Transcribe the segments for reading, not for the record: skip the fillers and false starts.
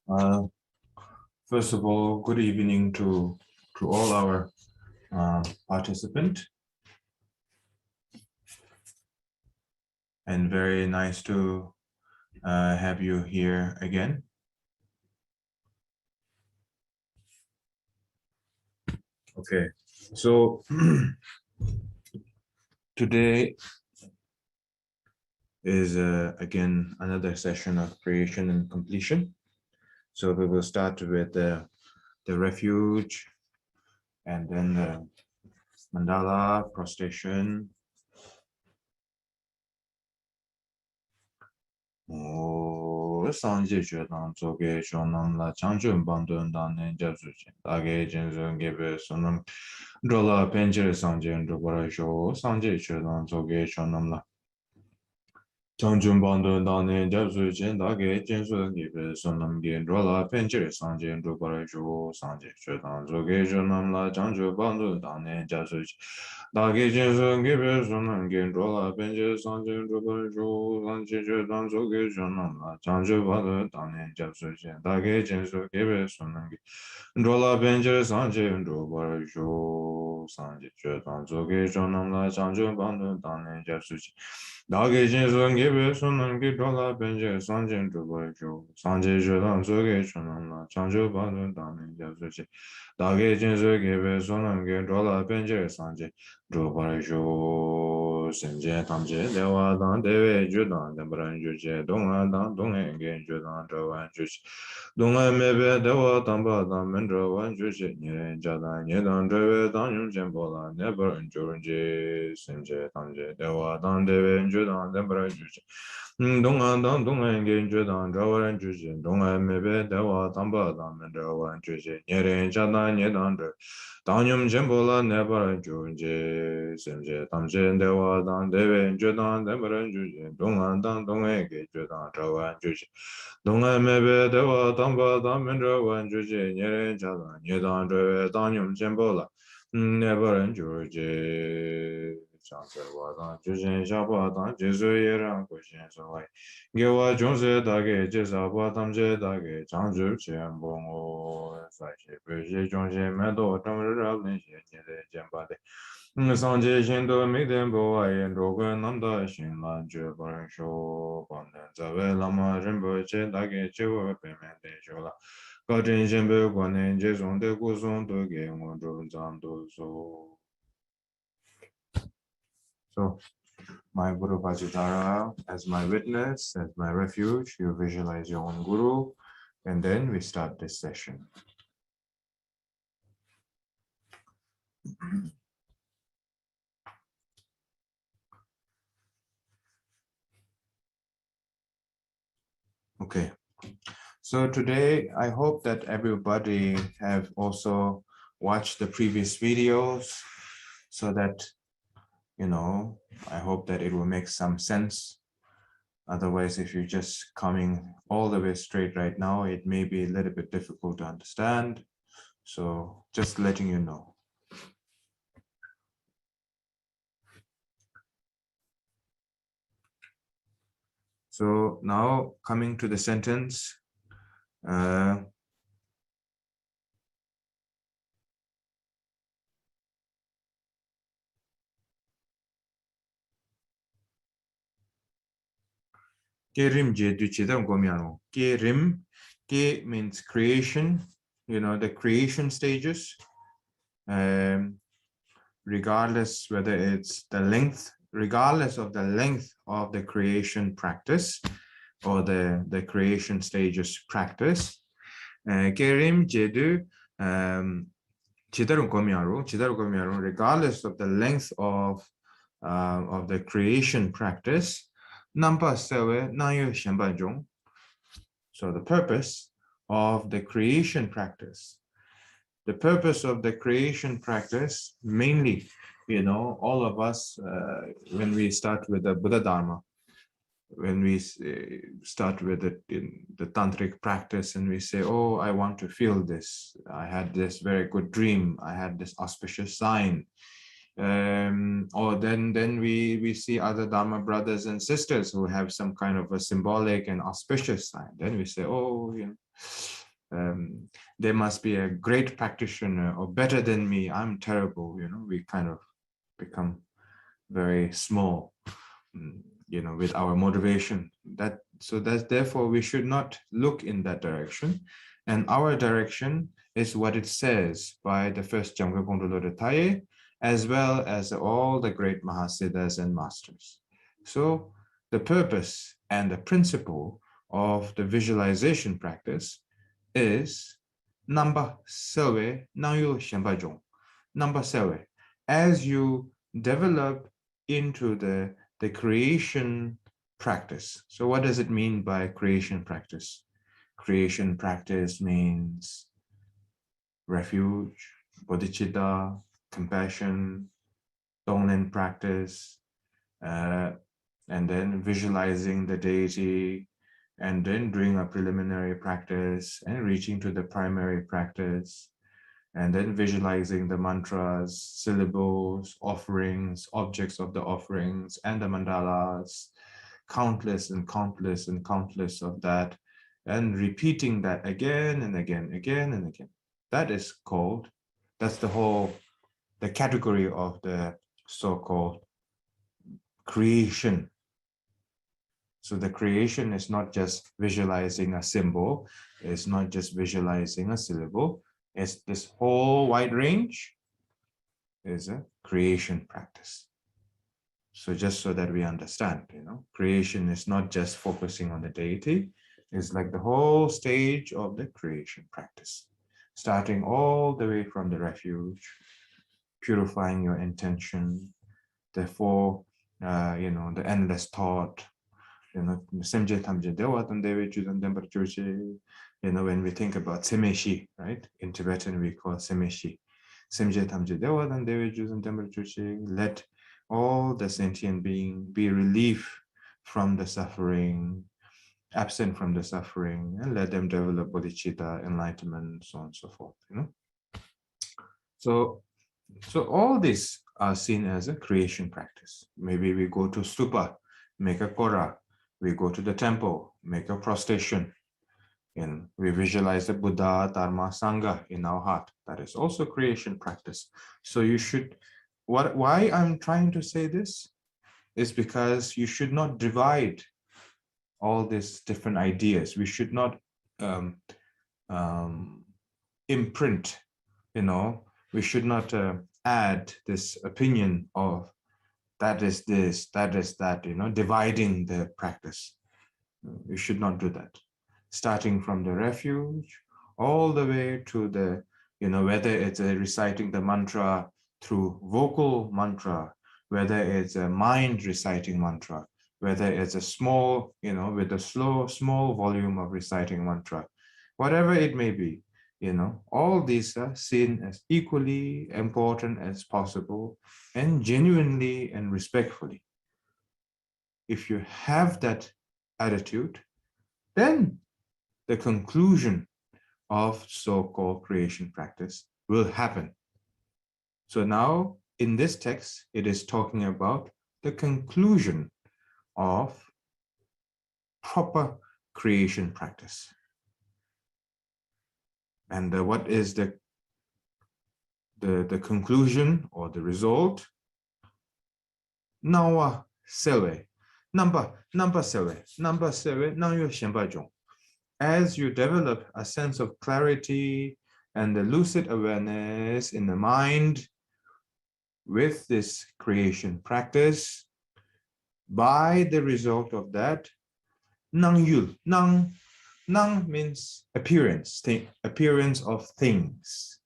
Uh, First of all, good evening to all our participants, and very nice to have you here again. Okay, so today is again another session of creation and completion. So we will start with the refuge, and then the mandala, prostration. Sanje Chetan Zoge Shonam La Changchun Bandun Dan Japsu Chen Dage Jinsun Gebe Sunam Drola Penjere Sanje Ndrupara Sho Sanje Chetan Zoge Shonam La Changchun Bandun Dan Japsu Chen Dage Jinsun Gebe Sunam Gen Drola Penjere Sanje Ndrupara Sho Sanje Chetan Zoge Shonam La Changchun Bandun Dan Japsu Chen Dage Jinsun Gebe Sunam Gen Drola Penjere Sanje Ndrupara Sho Sanje Chetan Zoge Shonam La Changchun Bandun Dan Japsu Chen Dage Jinsun Gebe Sunam Gen Drola Penjere Sanje Ndrupara Sho Sanje Chetan Zoge Shonam La Changchun Bandun Dan Japsu Chen Dage Jinsun Gebe Sunam Gen Drola Penjere Sanje Ndrupara Sho Sanje Chetan Zoge Shonam La Changchun Bandun Dan Japsu Chen Dage Jinsun Gebe Sunam Gen Drola Penjere Sanje Ndrupara Sho Senje Tamje Dewa Dan Dewe Judan Dembran Juje Donga Dan Dongen Gen Judan Drawan Juje Donga Mebe Dewa Tamba Dan Mendra Wan Juje Nye Jadan Nye Dan Drewe Dan Yung Jembola Neber Njurje Senje Tamje Dewa Dan Dewe Judan Dembran Juje Donga Dan Dongen Gen Judan Drawan Juje Donga Mebe Dewa Tamba Dan Mendra Wan Juje Nye Jadan Nye Dan Drewe 당념 전보라 내버려 주제 semje tamje dewa dan dewe judan demren juje dongan dan donge ge judan trawan juje donga mebe dewa tamba dan menra wan juje nyere jadan nyedan dewe 당념 전보라 내버려 juje changse wa dan juje shaba dan jesu yeran ko shen so wai gewa jongse dage jesa ba tamje dage changju chen bongo sai che pe je jongse me do tam ra lin she ne de jen ba de sang je shen do mi den bo wa yen ro ge nam da shin lan je ba ren sho ban de za we la ma ren bo che dage che wo pe men de sho la ga zhen shen be guan ne je zong de gu song do ge mo zhong zang do so. So my Guru Vajidara as my witness, as my refuge. You visualize your own Guru, and then we start this session. Okay, so today I hope that everybody have also watched the previous videos so that, I hope that it will make some sense. Otherwise, if you're just coming all the way straight right now, it may be a little bit difficult to understand. So just letting you know. So now coming to the sentence, Kerim Kerim, Ke means creation, the creation stages. Regardless whether it's the length, regardless of the length of the creation practice or the creation stages practice. Kerim Jedu regardless of the length of the creation practice. So the purpose of the creation practice. The purpose of the creation practice, mainly, all of us, when we start with the Buddha Dharma, when we start with it in the tantric practice and we say, oh, I want to feel this. I had this very good dream. I had this auspicious sign. Or then we see other Dharma brothers and sisters who have some kind of a symbolic and auspicious sign. Then we say, oh, they must be a great practitioner or better than me. I'm terrible. We kind of become very small, with our motivation. That's therefore we should not look in that direction. And our direction is what it says by the first Jamgon Kongtrul Lord Taye, as well as all the great Mahasiddhas and masters. So the purpose and the principle of the visualization practice is number sewe nangyo shenpajong. Number sewe, as you develop into the creation practice. So what does it mean by creation practice? Creation practice means refuge, bodhicitta, compassion, tonglen practice, and then visualizing the deity, and then doing a preliminary practice and reaching to the primary practice, and then visualizing the mantras, syllables, offerings, objects of the offerings, and the mandalas, countless and countless and countless of that, and repeating that again and again, again and again. That's the category of the so-called creation. So the creation is not just visualizing a symbol, it's not just visualizing a syllable, it's this whole wide range is a creation practice. So just so that we understand, creation is not just focusing on the deity, it's like the whole stage of the creation practice, starting all the way from the refuge, purifying your intention, therefore, the endless thought, when we think about semeshi, right? In Tibetan, we call semeshi. Let all the sentient being be relieved from the suffering, absent from the suffering, and let them develop bodhicitta, enlightenment, so on and so forth. So all these are seen as a creation practice. Maybe we go to stupa, make a kora. We go to the temple, make a prostration, and we visualize the Buddha, Dharma, Sangha in our heart. That is also creation practice. So you should, why I'm trying to say this is because you should not divide all these different ideas. We should not imprint, we should not add this opinion of that is this, that is that, dividing the practice. You should not do that. Starting from the refuge, all the way to the, whether it's reciting the mantra through vocal mantra, whether it's a mind reciting mantra, whether it's a small, with a small volume of reciting mantra, whatever it may be, all these are seen as equally important as possible and genuinely and respectfully. If you have that attitude, then the conclusion of so-called creation practice will happen. So now in this text, it is talking about the conclusion of proper creation practice. And what is the conclusion or the result? Nawa sewe. Number sewe. Nangyo shenpajong. As you develop a sense of clarity and the lucid awareness in the mind with this creation practice, by the result of that, nang yul. Nang means appearance, appearance of things,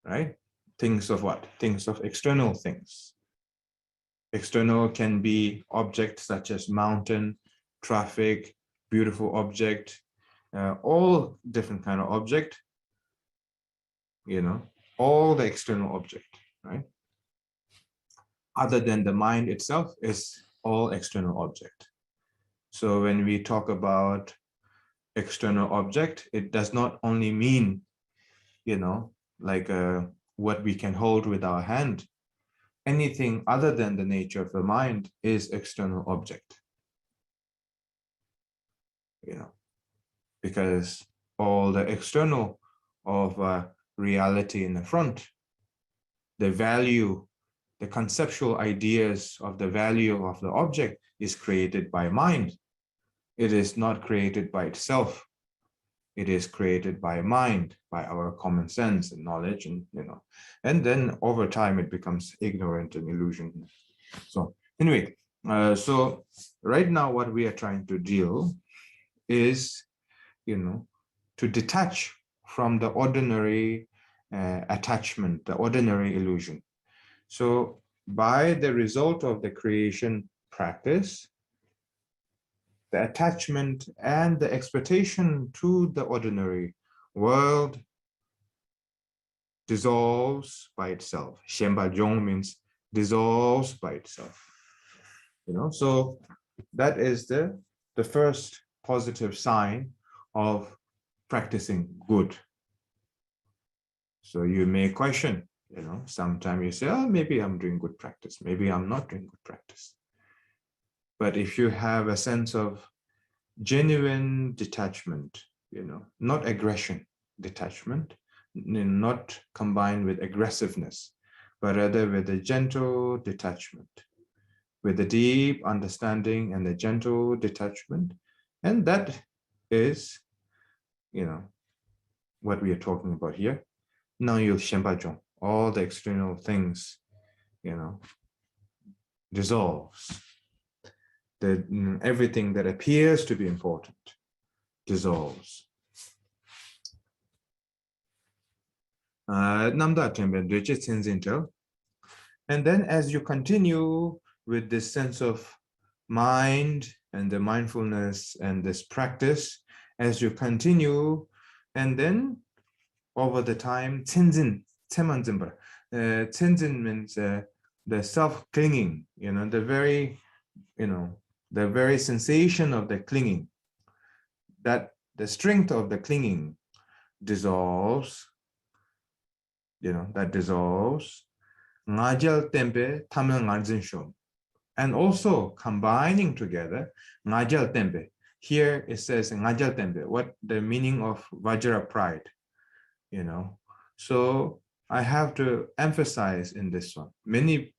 right? Things of what? Things of external things. External can be objects such as mountain, traffic, beautiful object, all different kind of object, all the external object, right? Other than the mind itself is all external object. So when we talk about external object, it does not only mean, like what we can hold with our hand, anything other than the nature of the mind is external object. Because all the external of reality in the front, the value, the conceptual ideas of the value of the object is created by mind. It is not created by itself. It is created by mind, by our common sense and knowledge, and then over time it becomes ignorant and illusion. So anyway, so right now what we are trying to deal is, to detach from the ordinary attachment, the ordinary illusion. So by the result of the creation practice, the attachment and the expectation to the ordinary world dissolves by itself. Shenpa means dissolves by itself. So that is the first positive sign of practicing good. So you may question, sometimes you say, oh, maybe I'm doing good practice. Maybe I'm not doing good practice. But if you have a sense of genuine detachment, not aggression, detachment, not combined with aggressiveness, but rather with a gentle detachment, with a deep understanding and a gentle detachment. And that is, what we are talking about here. Now you shenpa, all the external things, dissolves. Everything that appears to be important dissolves. And then as you continue with this sense of mind and the mindfulness and this practice, as you continue, and then over the time, tsinzin means the self-clinging, the very sensation of the clinging, that the strength of the clinging dissolves, that dissolves. Ngajal tempe tamil ngarjin shom. And also combining together, ngajal tempe. Here it says ngajal tempe, what the meaning of Vajra pride, So I have to emphasize in this one. Many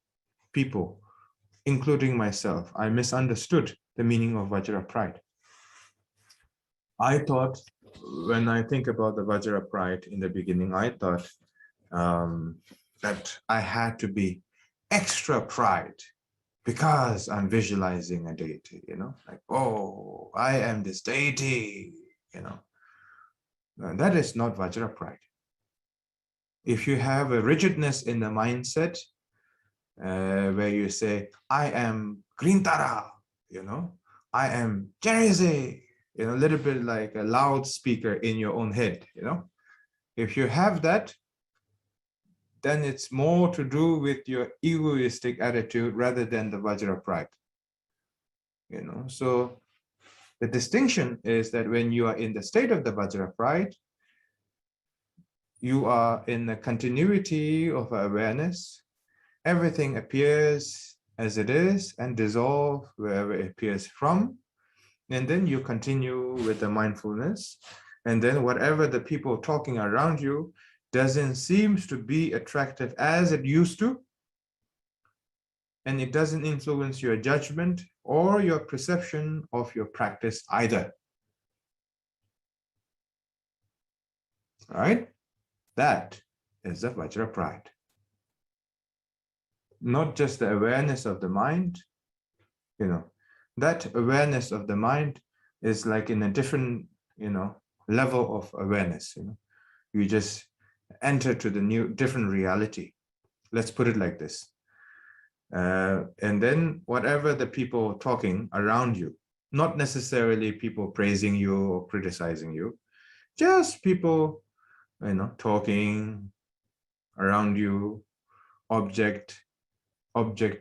people, including myself, I misunderstood the meaning of Vajra pride. I thought, when I think about the Vajra pride in the beginning, I thought that I had to be extra pride because I'm visualizing a deity, like, oh, I am this deity, That is not Vajra pride. If you have a rigidness in the mindset, where you say, I am Grintara, I am Jereze, a little bit like a loudspeaker in your own head, If you have that, then it's more to do with your egoistic attitude rather than the Vajra pride. So the distinction is that when you are in the state of the Vajra pride, you are in the continuity of awareness. Everything appears as it is and dissolves wherever it appears from. And then you continue with the mindfulness. And then whatever the people talking around you doesn't seem to be attractive as it used to. And it doesn't influence your judgment or your perception of your practice either. All right? That is the Vajra pride. Not just the awareness of the mind, that awareness of the mind is like in a different, level of awareness, You just enter to the different reality. Let's put it like this. And then whatever the people talking around you, not necessarily people praising you or criticizing you, just people, talking around you,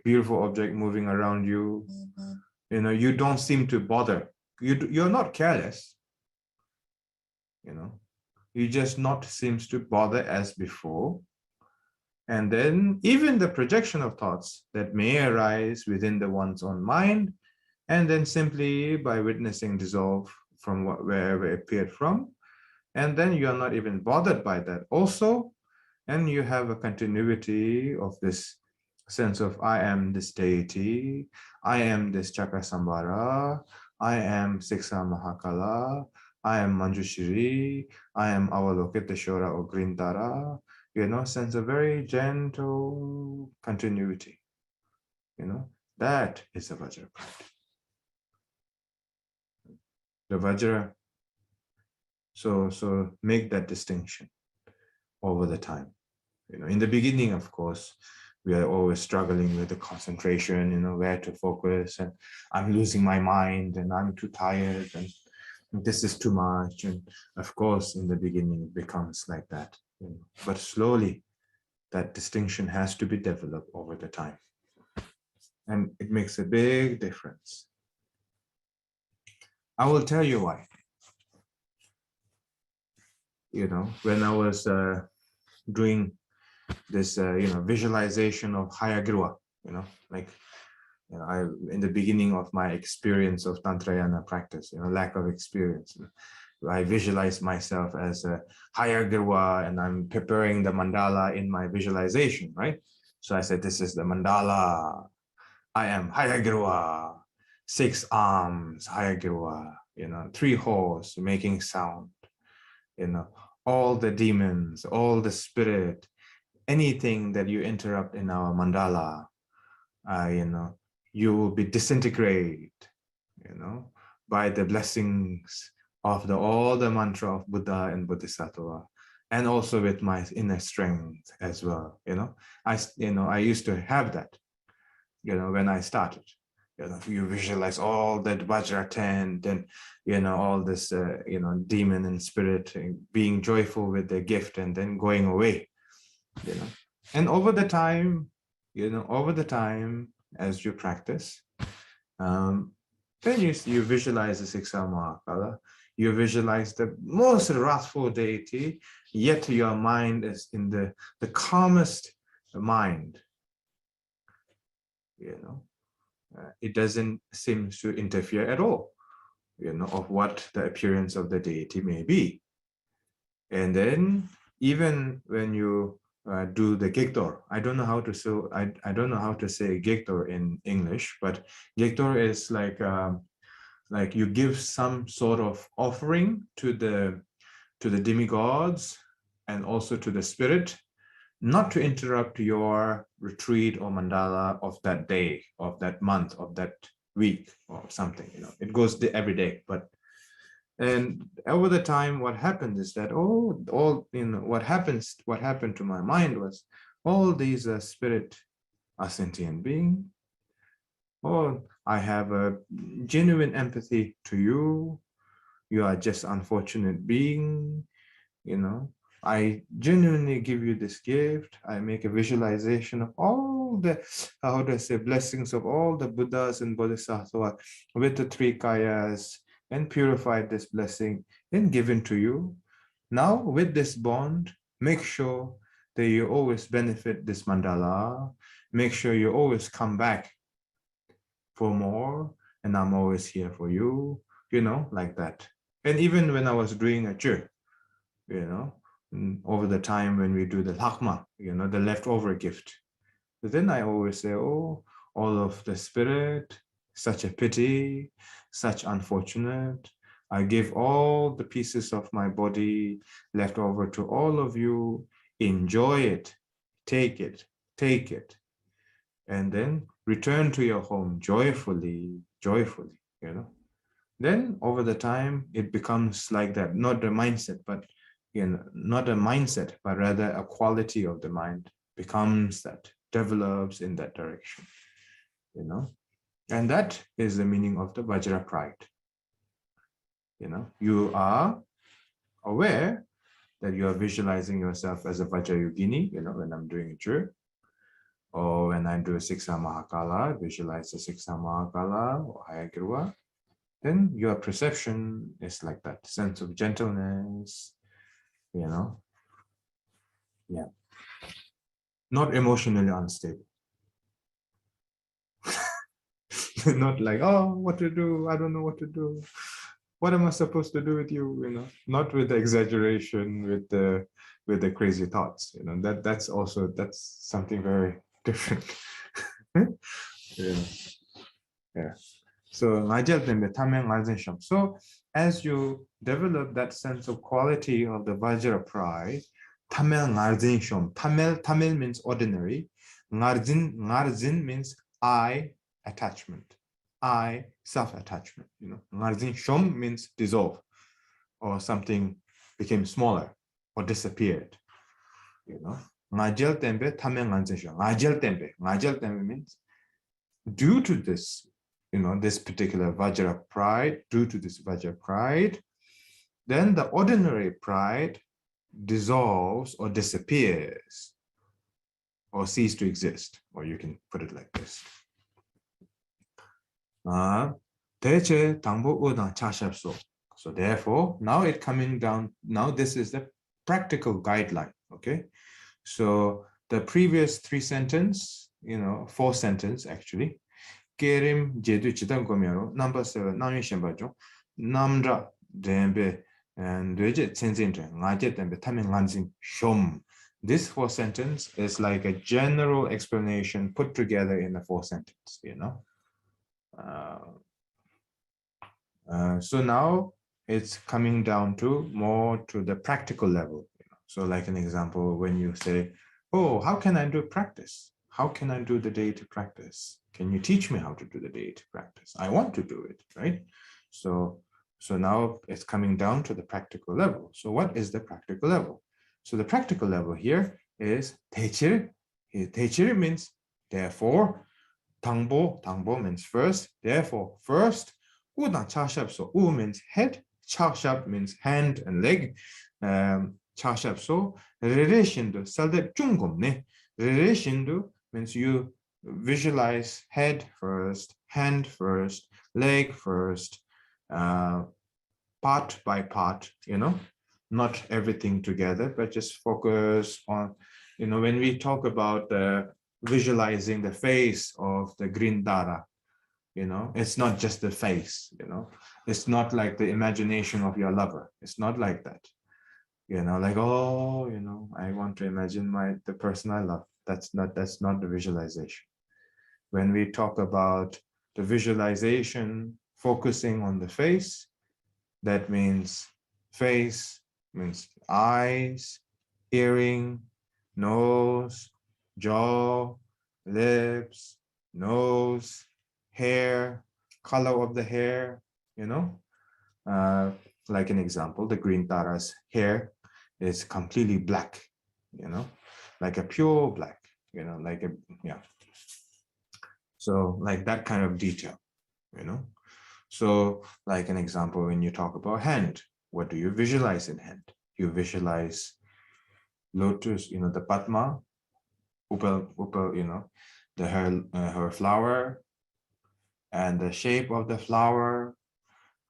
beautiful object moving around you, you don't seem to bother. You're not careless, you just not seems to bother as before. And then even the projection of thoughts that may arise within the one's own mind, and then simply by witnessing dissolve from wherever it appeared from, and then you are not even bothered by that also, and you have a continuity of this sense of I am this deity, I am this Chakasambhara, I am Siksa Mahakala, I am Manjushri, I am Avalokiteshwara or Grindara, sense of very gentle continuity. That is the Vajra pride. The Vajra, so make that distinction over the time. In the beginning, of course, we are always struggling with the concentration, where to focus, and I'm losing my mind, and I'm too tired, and this is too much. And of course, in the beginning, it becomes like that. But slowly, that distinction has to be developed over the time. And it makes a big difference. I will tell you why. When I was doing this, visualization of Hayagriva, in the beginning of my experience of Tantrayana practice, lack of experience, I visualize myself as a Hayagriva, and I'm preparing the mandala in my visualization, right? So I said, this is the mandala. I am Hayagriva, 6 arms, Hayagriva, 3 horse making sound, all the demons, all the spirit, anything that you interrupt in our mandala, you will be disintegrated, by the blessings of all the mantra of Buddha and Bodhisattva, and also with my inner strength as well. I used to have that, when I started. You visualize all that Vajra tent and, all this, demon and spirit being joyful with their gift and then going away, And over the time, as you practice, then you visualize the Siksa Mahakala, you visualize the most wrathful deity, yet your mind is in the calmest mind. It doesn't seem to interfere at all, of what the appearance of the deity may be. And then even when you do the Giktor, I don't know how to say Giktor in English, but Giktor is like you give some sort of offering to the demigods and also to the spirit, not to interrupt your retreat or mandala of that day, of that month, of that week, or something. It goes every day. And over the time, what happened is that what happened to my mind was all these spirit are sentient being. I have a genuine empathy to you. You are just unfortunate being. I genuinely give you this gift. I make a visualization of all the, blessings of all the Buddhas and Bodhisattvas with the 3 kayas, and purified this blessing and given to you. Now, with this bond, make sure that you always benefit this mandala. Make sure you always come back for more, and I'm always here for you, like that. And even when I was doing a chur, over the time when we do the lakma, the leftover gift, then I always say, all of the spirit, such a pity, such unfortunate. I give all the pieces of my body left over to all of you. Enjoy it, take it, and then return to your home joyfully, Then over the time, it becomes like that, not the mindset, but not a mindset, but rather a quality of the mind becomes that, develops in that direction, And that is the meaning of the Vajra pride. You are aware that you are visualizing yourself as a Vajra Yogini, when I'm doing a chur, or when I do a Siksa Mahakala, visualize the Siksa Mahakala or Hayagriva, then your perception is like that, sense of gentleness, Yeah. not emotionally unstable. Not like, oh, what to do? I don't know what to do. What am I supposed to do with you? You know, not with the exaggeration, with the crazy thoughts. You know, that's something very different. Yeah. Yeah. So so as you develop that sense of quality of the Vajra pride, tamel means ordinary. Ngarzin means I attachment. I self-attachment. You know, ngarzin shom means dissolve or something became smaller or disappeared. You know, ngajel tembe tamel ngarzin shom. Ngajel tembe means due to this, you know, this particular Vajra pride, due to this Vajra pride, then the ordinary pride dissolves or disappears or cease to exist, or you can put it like this. So therefore, now it coming down, now this is the practical guideline, okay? So the previous 3 sentence, you know, 4 sentence actually, Kerim jedu chitan komyaro, number 7, namyo shenpajo, namdra dembe, and reje tsenzintre, ngaje dembe tamen nganzin shom. This 4 sentence is like a general explanation put together in the 4 sentence, you know. So now it's coming down to more to the practical level. You know? So like an example, when you say, oh, how can I do practice? How can I do the data practice? Can you teach me how to do the data practice? I want to do it, right? So now it's coming down to the practical level. So what is the practical level? So the practical level here is 대칠. 대칠 means therefore. 당보 means first. Therefore, first. 우당 차샵소. 우 means head. 차샵 means hand and leg. 차샵소. relation 살대 중곰네. relation means you visualize head first, hand first, leg first, part by part, you know, not everything together, but just focus on, you know, when we talk about visualizing the face of the green dara, you know, it's not just the face, you know, it's not like the imagination of your lover. It's not like that, you know, like, oh, you know, I want to imagine the person I love. That's not the visualization. When we talk about the visualization focusing on the face, that means face means eyes, hearing, nose, jaw, lips, nose, hair, color of the hair, you know. Like an example, the green tara's hair is completely black, you know, like a pure black, you know, like a, yeah. So like that kind of detail, you know. So like an example, when you talk about hand, what do you visualize in hand? You visualize lotus, you know, the Padma, upal, you know, her flower, and the shape of the flower,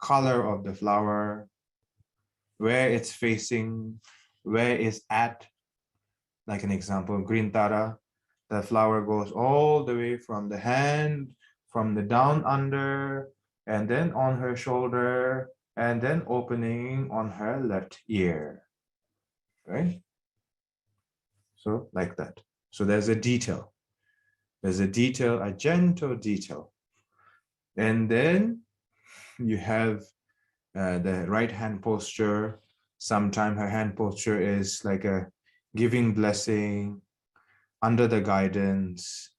color of the flower, where it's facing, where it's at. Like an example, green tara, the flower goes all the way from the hand, from the down under, and then on her shoulder, and then opening on her left ear, right? So like that. So there's a detail. There's a detail, a gentle detail. And then you have the right hand posture. Sometimes her hand posture is like a giving blessing, under the guidance,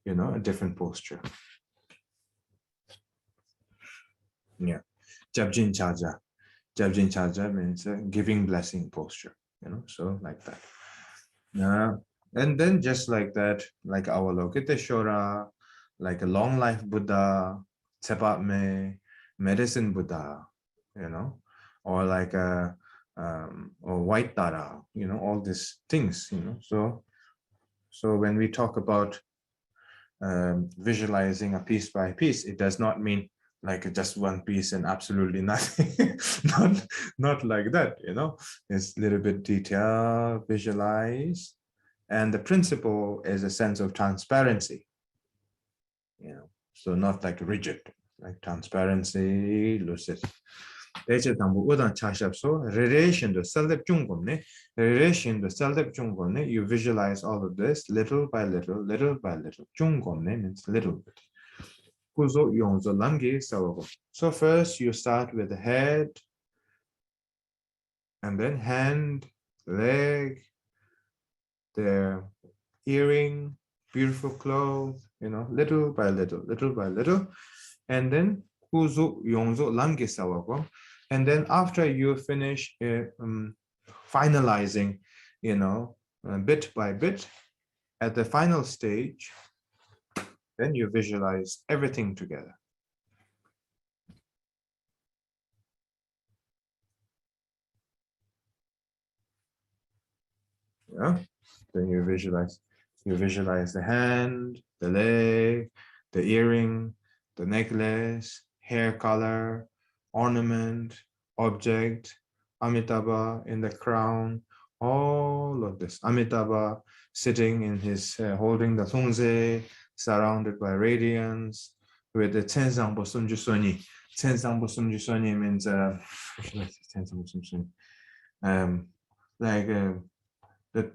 you know, a different posture. Yeah. Jabjin Chaja. Jabjin Chaja means a giving blessing posture, you know, so like that. And then just like that, like Avalokiteshvara, like a long life Buddha, Tsepatme, medicine Buddha, you know, or like a or white Tara, you know, all these things, you know. So when we talk about visualizing a piece by piece, it does not mean like just one piece and absolutely nothing. not like that, you know. It's a little bit detail, visualize, And the principle is a sense of transparency, so not like rigid, like transparency, lucid. Relation to you visualize all of this little by little, little by little. Means little bit. So first you start with the head, and then hand, leg, the earring, beautiful clothes, little by little, little by little. And then and then after you finish finalizing, bit by bit, at the final stage, then you visualize everything together. Yeah, then you visualize the hand, the leg, the earring, the necklace, hair color, ornament, object, Amitabha in the crown, all of this. Amitabha sitting in his, holding the Sungze, surrounded by radiance, with the Tenzangpo Sumjusoni. Tenzangpo Sumjusoni means, like the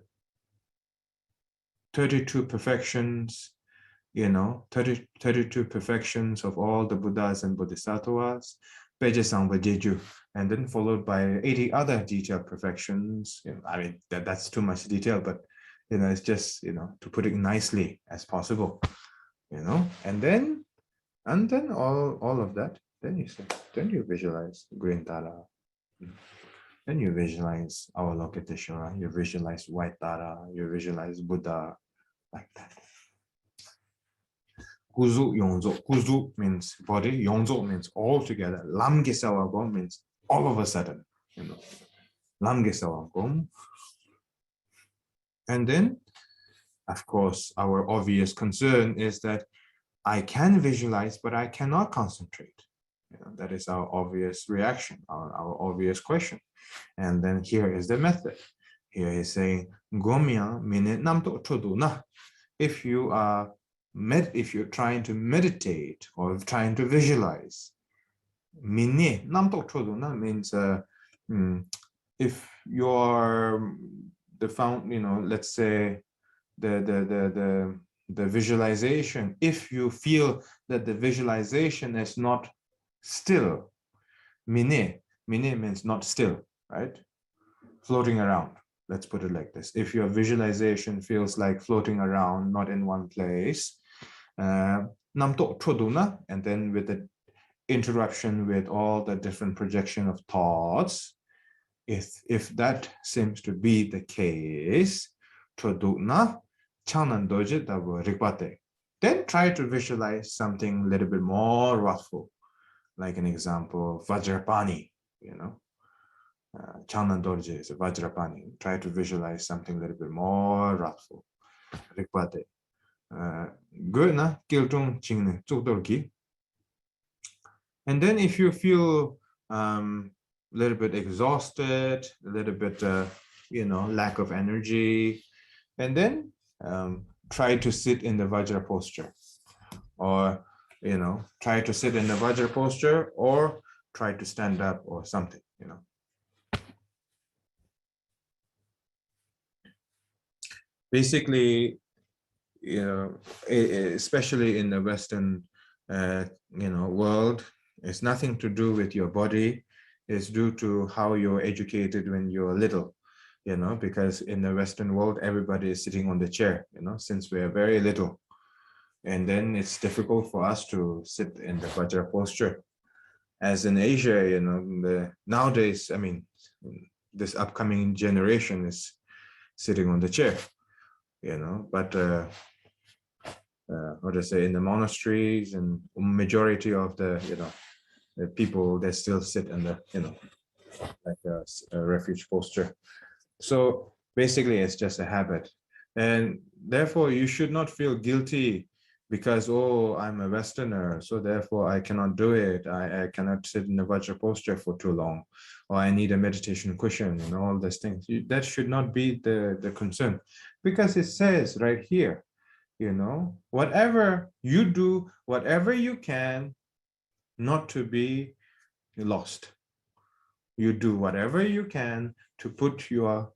32 perfections, 32 perfections of all the Buddhas and Bodhisattvas, Pejesangpa Jeju, and then followed by 80 other detailed perfections. I mean, that's too much detail, but it's just, to put it nicely as possible, and then all of that, then you visualize green Tara. Then you visualize Avalokiteshvara, you visualize white Tara, you visualize Buddha, like that. Kuzu Yongzo. Kuzu means body, Yongzo means all together. Lamgesawagom means all of a sudden, Lamgesawagom. And then, of course, our obvious concern is that I can visualize, but I cannot concentrate. That is our obvious reaction, our obvious question. And then here is the method. Here he's saying, Gomya mine namto choduna. If you're trying to meditate or trying to visualize, mine namto choduna means if you're let's say the visualization, if you feel that the visualization is not still, mine means not still, right? Floating around. Let's put it like this. If your visualization feels like floating around, not in one place, namto choduna, and then with the interruption with all the different projection of thoughts, if that seems to be the case, choduna, chanandoje dabu rikpate. Then try to visualize something a little bit more wrathful. Like an example, Vajrapani, Chanan Dorje is a Vajrapani. Try to visualize something a little bit more wrathful. Rikpate. Good na kiltung chingne tsukdorki. And then if you feel a little bit exhausted, a little bit lack of energy, and then try to sit in the Vajra posture, or try to sit in the Vajra posture, or try to stand up or something, Basically, especially in the Western, world, it's nothing to do with your body. It's due to how you're educated when you're little, because in the Western world, everybody is sitting on the chair, since we're very little. And then it's difficult for us to sit in the Vajra posture. As in Asia, nowadays, I mean, this upcoming generation is sitting on the chair, but what to say, in the monasteries and majority of the, the people, they still sit in the, like a refuge posture. So basically, it's just a habit. And therefore, you should not feel guilty because, oh, I'm a Westerner, so therefore I cannot do it. I cannot sit in a Vajra posture for too long, or I need a meditation cushion and all these things. That should not be the concern, because it says right here, whatever you do, whatever you can, not to be lost. You do whatever you can to put your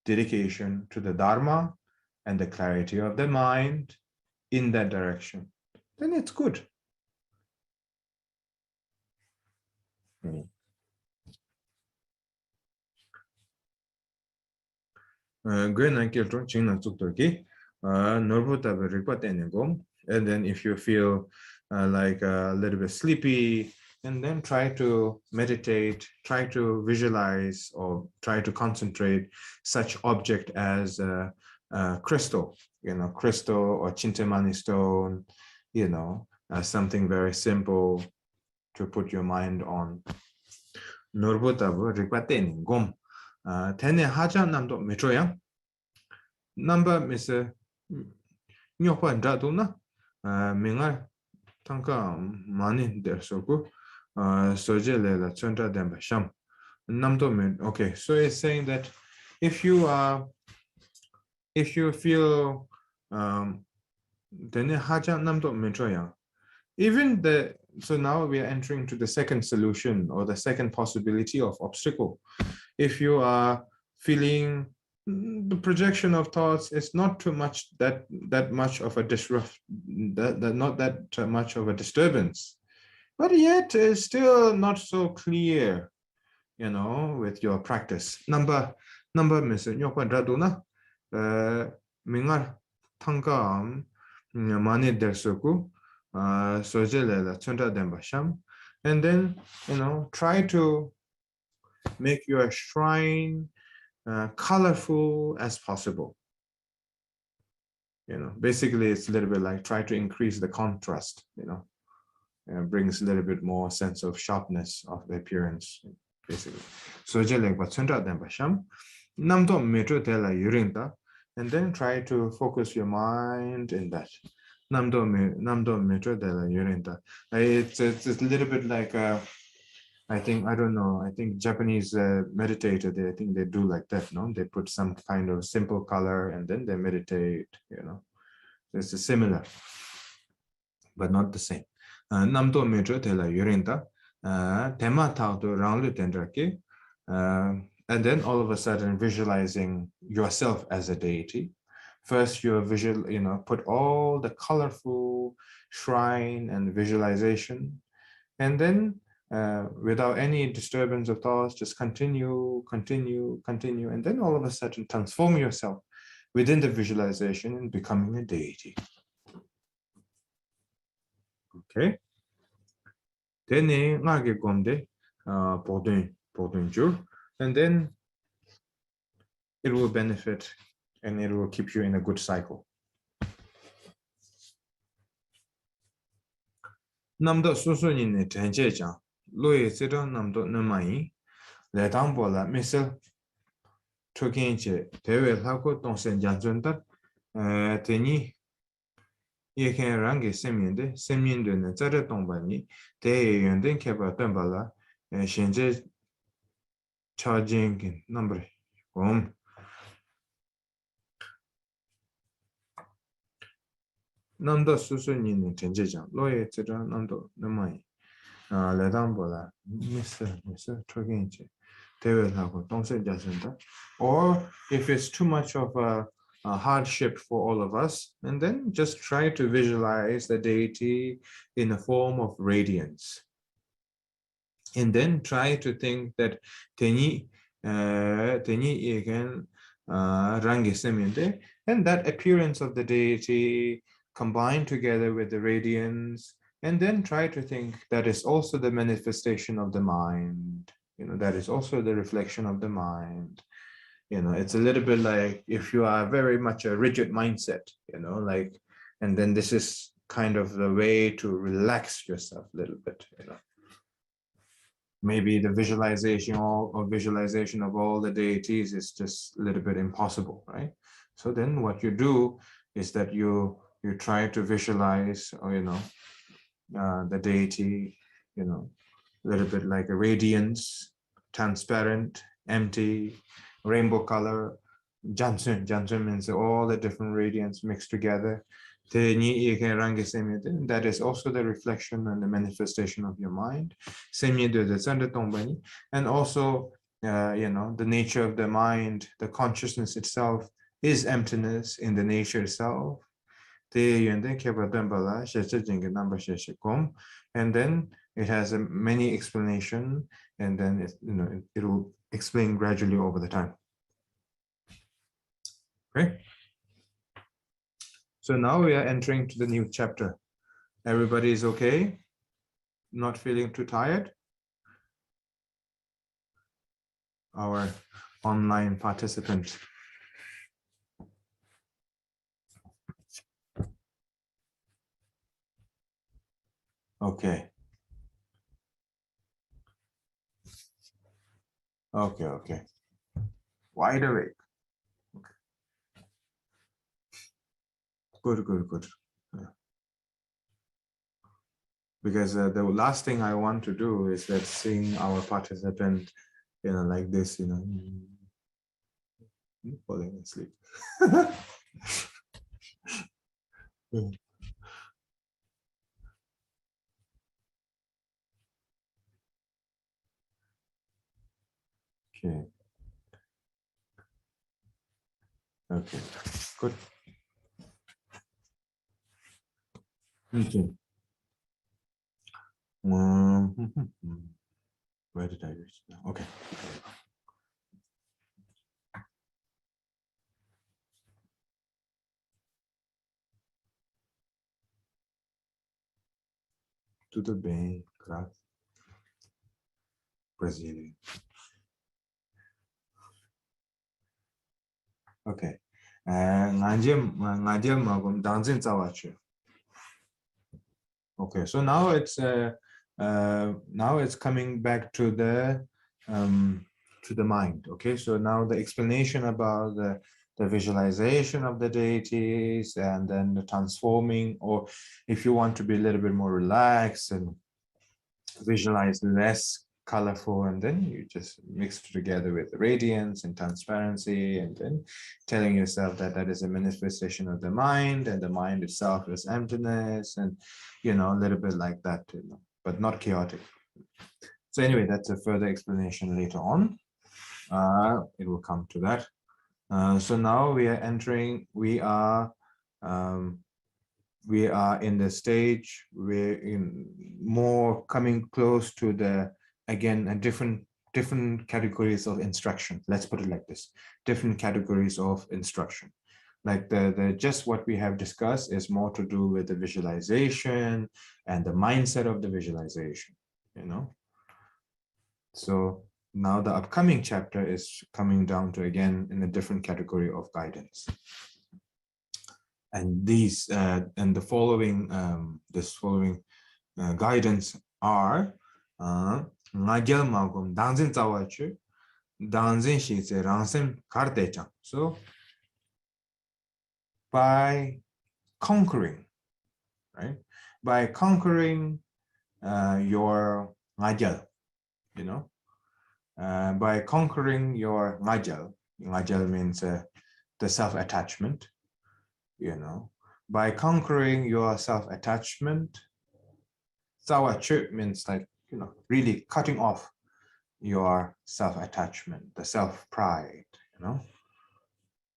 dedication to the Dharma and the clarity of the mind in that direction. Then it's good. And then if you feel like a little bit sleepy, and then try to meditate, try to visualize, or try to concentrate such object as crystal, crystal or chintamani stone, something very simple to put your mind on. Norbotabu rikwaten gom. Tene haja namdo metroya. Number Mr. Nyokwa Draduna, Mingar Tanka Mani Dersoku, Sojelela Chandra Dembasham. Namdo min. Okay, so it's saying that if you feel then haja namdo metroya. Even so now we are entering to the second solution, or the second possibility of obstacle. If you are feeling the projection of thoughts is not too much that much of a not that much of a disturbance, but yet is still not so clear, with your practice. Number Mr. Nyokwa Draduna, Mingar Tangam Mani Dersoku, Sojelela Chunda Dembasham, and then try to make your shrine colorful as possible. Basically it's a little bit like try to increase the contrast, brings a little bit more sense of sharpness of the appearance, basically. So namdo metro tela yurinta, and then try to focus your mind in that. Namdo metro tela yurinta. It's a little bit like I think Japanese meditator, I think they do like that, no? They put some kind of simple color and then they meditate, It's similar, but not the same. Namdo metro tela yurinta, tema tao to ranglu tendrake, and then all of a sudden visualizing yourself as a deity. First, you put all the colorful shrine and visualization, and then without any disturbance of thoughts, just continue, and then all of a sudden transform yourself within the visualization and becoming a deity. Okay. Then and then it will benefit and it will keep you in a good cycle. Namdo susu ni tenje jang, loye zero namdo namai, le dambola misel chokinche, tewe lako tongsen janjundat, teni yeken rangi semyende ne zare tongbani, te yenden keba tembala, shenje charging number. Namdo susu ni tenje jang, loye zero namdo namai. Or if it's too much of a hardship for all of us, and then just try to visualize the deity in a form of radiance. And then try to think that teni again rangi, and that appearance of the deity combined together with the radiance, and then try to think that is also the manifestation of the mind, that is also the reflection of the mind. It's a little bit like if you are very much a rigid mindset, and then this is kind of the way to relax yourself a little bit, Maybe the visualization of all the deities is just a little bit impossible, right? So then what you do is that you you try to visualize, or, the deity, a little bit like a radiance, transparent, empty, rainbow color. Jansun means all the different radiance mixed together. That is also the reflection and the manifestation of your mind. And also, the nature of the mind, the consciousness itself is emptiness in the nature itself. And then it has a many explanation, and then it will explain gradually over the time. Okay. So now we are entering to the new chapter. Everybody is okay? Not feeling too tired? Our online participant. Okay. Okay. Wide awake. Okay. Good. Yeah. Because the last thing I want to do is that seeing our participant, like this, falling asleep. Okay, good. Okay. Where did I reach now? Okay. Tudo bem, graças. Brazilian. Okay. Okay, so now it's coming back to the mind. Okay, so now the explanation about the visualization of the deities, and then the transforming, or if you want to be a little bit more relaxed and visualize less colorful, and then you just mix it together with radiance and transparency, and then telling yourself that that is a manifestation of the mind, and the mind itself is emptiness, and a little bit like that, but not chaotic. So anyway, that's a further explanation later on. It will come to that. So now we are entering, we are in the stage, we're more coming close to the, again, a different categories of instruction. Let's put it like this: different categories of instruction. Like the just what we have discussed is more to do with the visualization and the mindset of the visualization, So now the upcoming chapter is coming down to, again, in a different category of guidance. And these and the following guidance are so by conquering, right? By conquering your ngajal, by conquering your ngajal means the self-attachment, by conquering your self-attachment. Sawachu means like, really cutting off your self-attachment, the self-pride,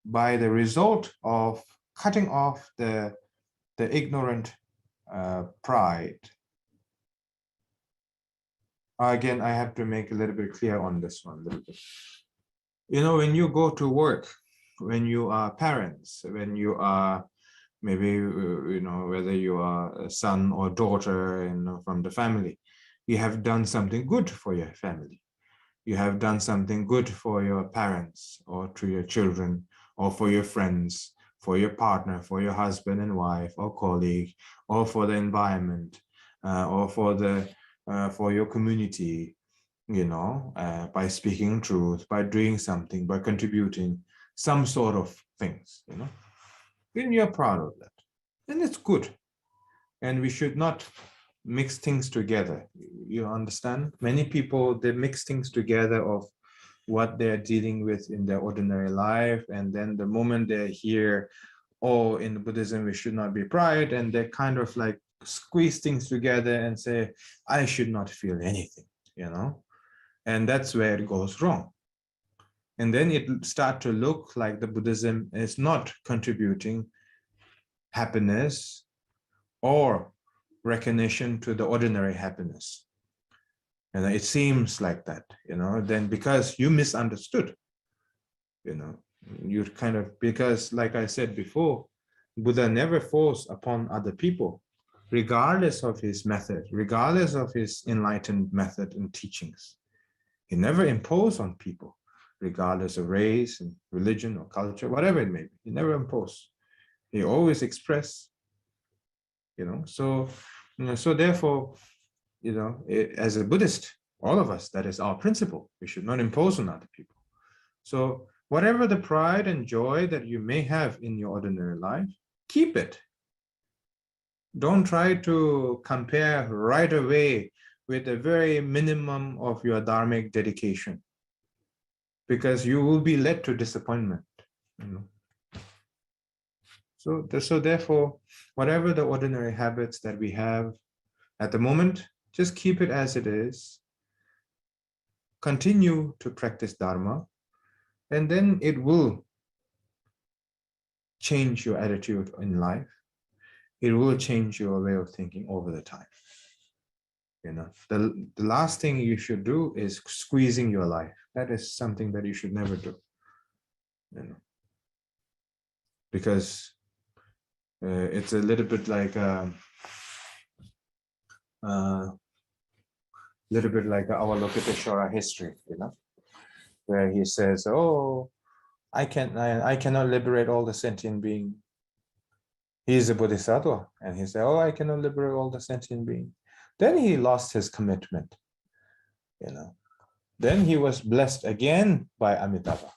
by the result of cutting off the ignorant pride. Again, I have to make a little bit clear on this one a little bit. When you go to work, when you are parents, when you are maybe, whether you are a son or daughter, from the family, you have done something good for your family. You have done something good for your parents, or to your children, or for your friends, for your partner, for your husband and wife, or colleague, or for the environment, or for your community, by speaking truth, by doing something, by contributing some sort of things, then you're proud of that. And it's good. And we should not mix things together. You understand? Many people, they mix things together of what they're dealing with in their ordinary life. And then the moment they're here, oh, in Buddhism, we should not be pride. And they kind of like squeeze things together and say, I should not feel anything, you know? And that's where it goes wrong. And then it start to look like the Buddhism is not contributing happiness or recognition to the ordinary happiness. And it seems like that, then because you misunderstood, you kind of, because like I said before, Buddha never forced upon other people, regardless of his method, regardless of his enlightened method and teachings. He never imposed on people, regardless of race and religion or culture, whatever it may be. He never imposed. He always expressed, so therefore, as a Buddhist, all of us, that is our principle. We should not impose on other people. So whatever the pride and joy that you may have in your ordinary life, keep it. Don't try to compare right away with the very minimum of your dharmic dedication, because you will be led to disappointment. So therefore, whatever the ordinary habits that we have at the moment, just keep it as it is. Continue to practice Dharma, and then it will change your attitude in life. It will change your way of thinking over the time. The last thing you should do is squeezing your life. That is something that you should never do. Because it's a little bit like our Avalokiteshvara history, where he says, "Oh, I cannot liberate all the sentient beings." He is a bodhisattva, and he said, "Oh, I cannot liberate all the sentient beings." Then he lost his commitment. Then he was blessed again by Amitabha.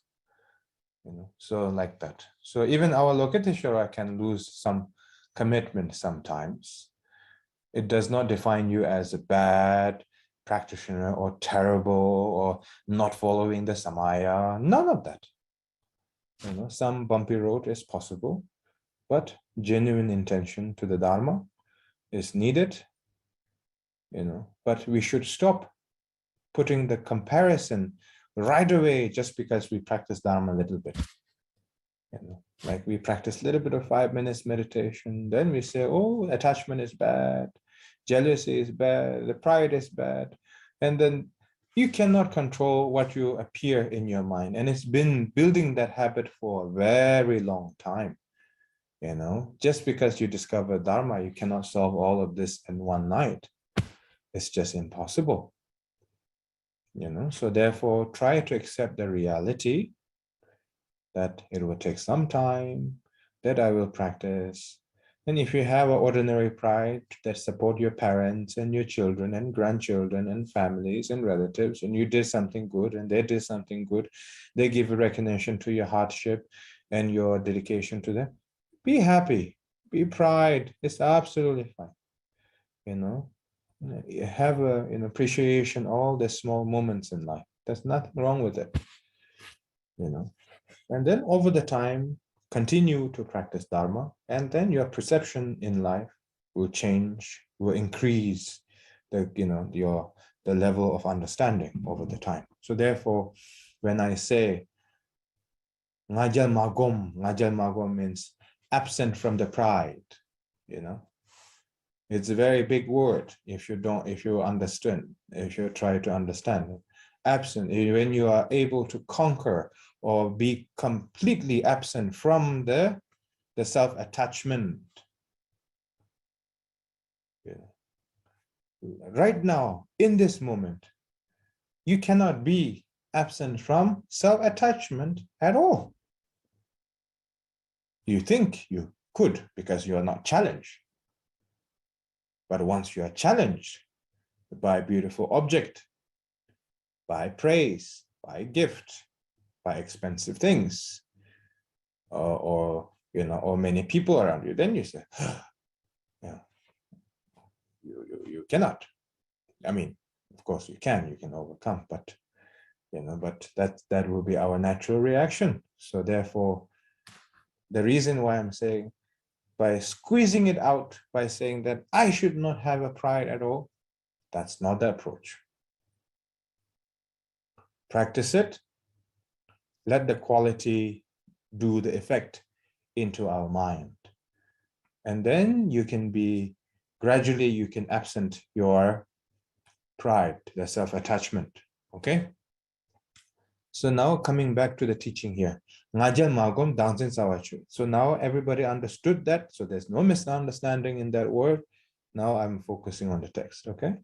So like that. So even our Avalokiteshvara can lose some commitment sometimes. It does not define you as a bad practitioner or terrible or not following the Samaya. None of that. Some bumpy road is possible, but genuine intention to the Dharma is needed. But we should stop putting the comparison right away just because we practice Dharma a little bit. Like we practice a little bit of 5 minutes meditation, then we say, oh, attachment is bad, jealousy is bad, the pride is bad. And then you cannot control what you appear in your mind. And it's been building that habit for a very long time. Just because you discover Dharma, you cannot solve all of this in one night. It's just impossible. So therefore, try to accept the reality that it will take some time, that I will practice. And if you have an ordinary pride that support your parents and your children and grandchildren and families and relatives, and you did something good and they did something good, they give a recognition to your hardship and your dedication to them, be happy, be pride. It's absolutely fine. You have an appreciation all the small moments in life. There's nothing wrong with it. And then over the time, continue to practice Dharma, and then your perception in life will change, will increase the level of understanding over the time. So therefore, when I say ngajal magom means absent from the pride, it's a very big word if you try to understand it. Absent, when you are able to conquer or be completely absent from the self-attachment. Right now, in this moment, you cannot be absent from self-attachment at all. You think you could because you are not challenged. But once you are challenged by a beautiful object, by praise, by gift, by expensive things, or or many people around you, then you say, yeah, you cannot. I mean, of course you can overcome, but but that will be our natural reaction. So therefore, the reason why I'm saying, by squeezing it out, by saying that I should not have a pride at all, that's not the approach. Practice it, let the quality do the effect into our mind. And then you can gradually you can absent your pride, the self-attachment, okay? So now coming back to the teaching here. So now everybody understood that, so there's no misunderstanding in that word. Now I'm focusing on the text, okay?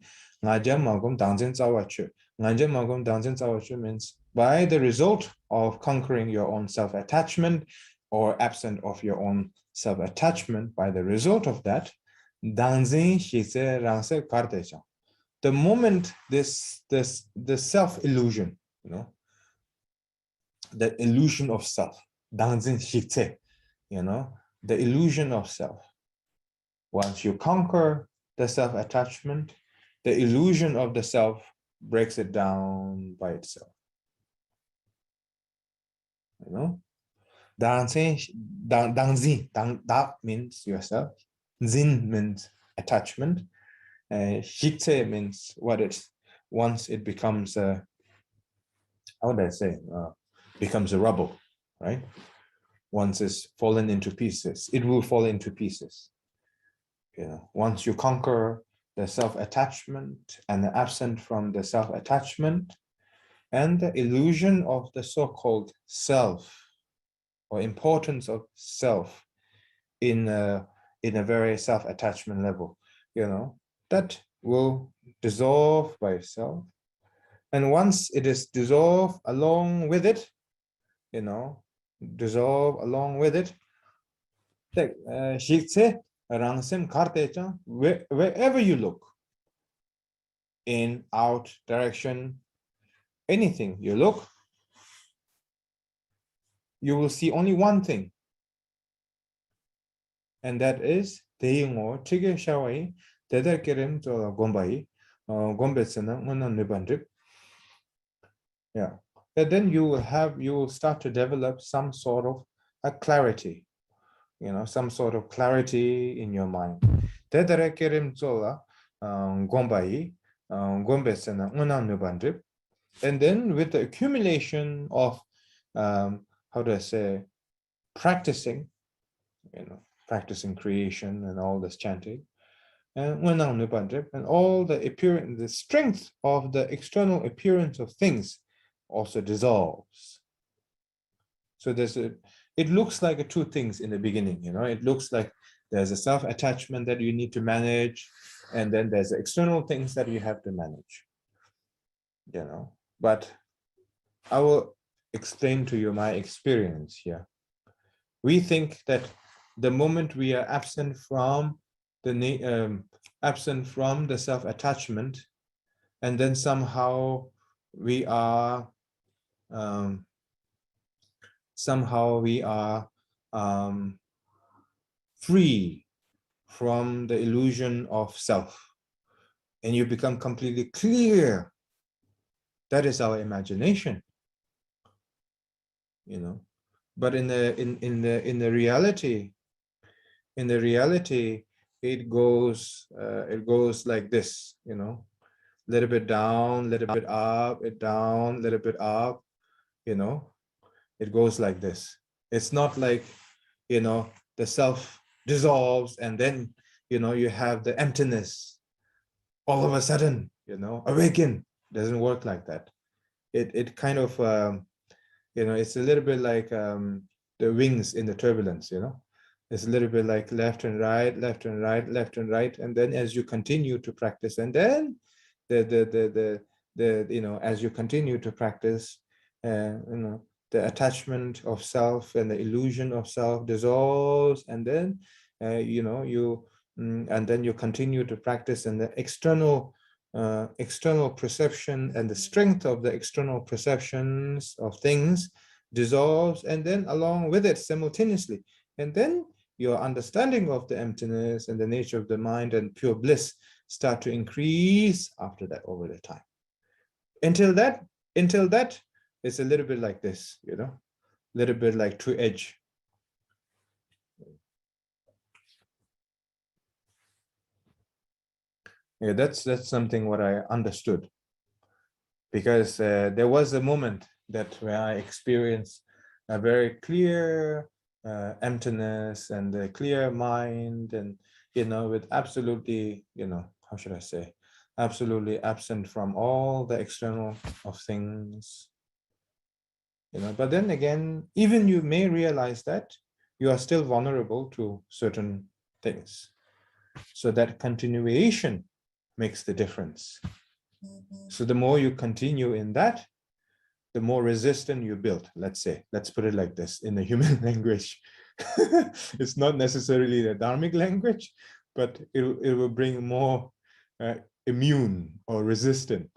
Means by the result of conquering your own self-attachment or absent of your own self-attachment, by the result of that, the moment this self-illusion, the illusion of self, the illusion of self. Once you conquer the self-attachment, the illusion of the self breaks it down by itself. Da means yourself. Zin means attachment. Shikse means what it's, once it becomes how would I say, becomes a rubble, right? Once it's fallen into pieces, it will fall into pieces. Once you conquer the self-attachment and the absent from the self-attachment and the illusion of the so-called self or importance of self in a very self-attachment level, that will dissolve by itself. And once it is dissolved along with it, dissolve along with it, wherever you look, in, out, direction, anything you look, you will see only one thing, and that is 대잉어 튀게 샤와이 대달께름 저 곰바이 곰베스는 문은 느반득. Yeah, and then you will start to develop some sort of a clarity, some sort of clarity in your mind. 대달께름 저라 곰바이 곰베스는 문은 느반득. And then with the accumulation of how do I say, practicing, practicing creation and all this chanting, and all the appearance, the strength of the external appearance of things also dissolves. So it looks like two things in the beginning, it looks like there's a self-attachment that you need to manage, and then there's external things that you have to manage, but I will explain to you my experience here. We think that the moment we are absent from the self-attachment, and then somehow we are free from the illusion of self, and you become completely clear. That is our imagination, but in the reality, it goes like this, little bit down, little bit up, down, little bit up, it goes like this. It's not like, the self dissolves and then, you have the emptiness all of a sudden, awaken. Doesn't work like that. It kind of, it's a little bit like the wings in the turbulence, It's a little bit like left and right, left and right, left and right. And then as you continue to practice, and then as you continue to practice, the attachment of self and the illusion of self dissolves, and then and then you continue to practice, and the external perception and the strength of the external perceptions of things dissolves, and then along with it simultaneously And then your understanding of the emptiness and the nature of the mind and pure bliss start to increase after that over the time. Until that, it's a little bit like this, a little bit like two-edge. Yeah, that's something what I understood, because there was a moment that where I experienced a very clear emptiness and a clear mind, and with absolutely, how should I say, absolutely absent from all the external of things. But then again, even you may realize that you are still vulnerable to certain things. So that continuation makes the difference. So the more you continue in that, the more resistant you build. Let's put it like this in the human language. It's not necessarily the dharmic language, but it will bring more immune or resistant,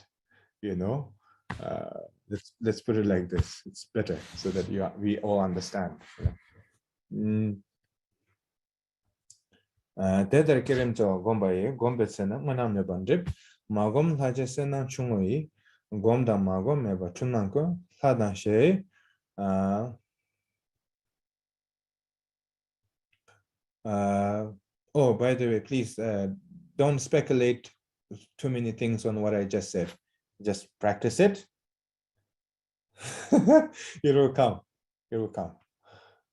let's put it like this. It's better so that we all understand. Tētara kirim tō gombayi, gombetsena ngana meba ndrip, magom laje sena chungoyi, gomda magom meba chunanko, ladan she, oh, by the way, please don't speculate too many things on what I just said. Just practice it. It will come. It will come.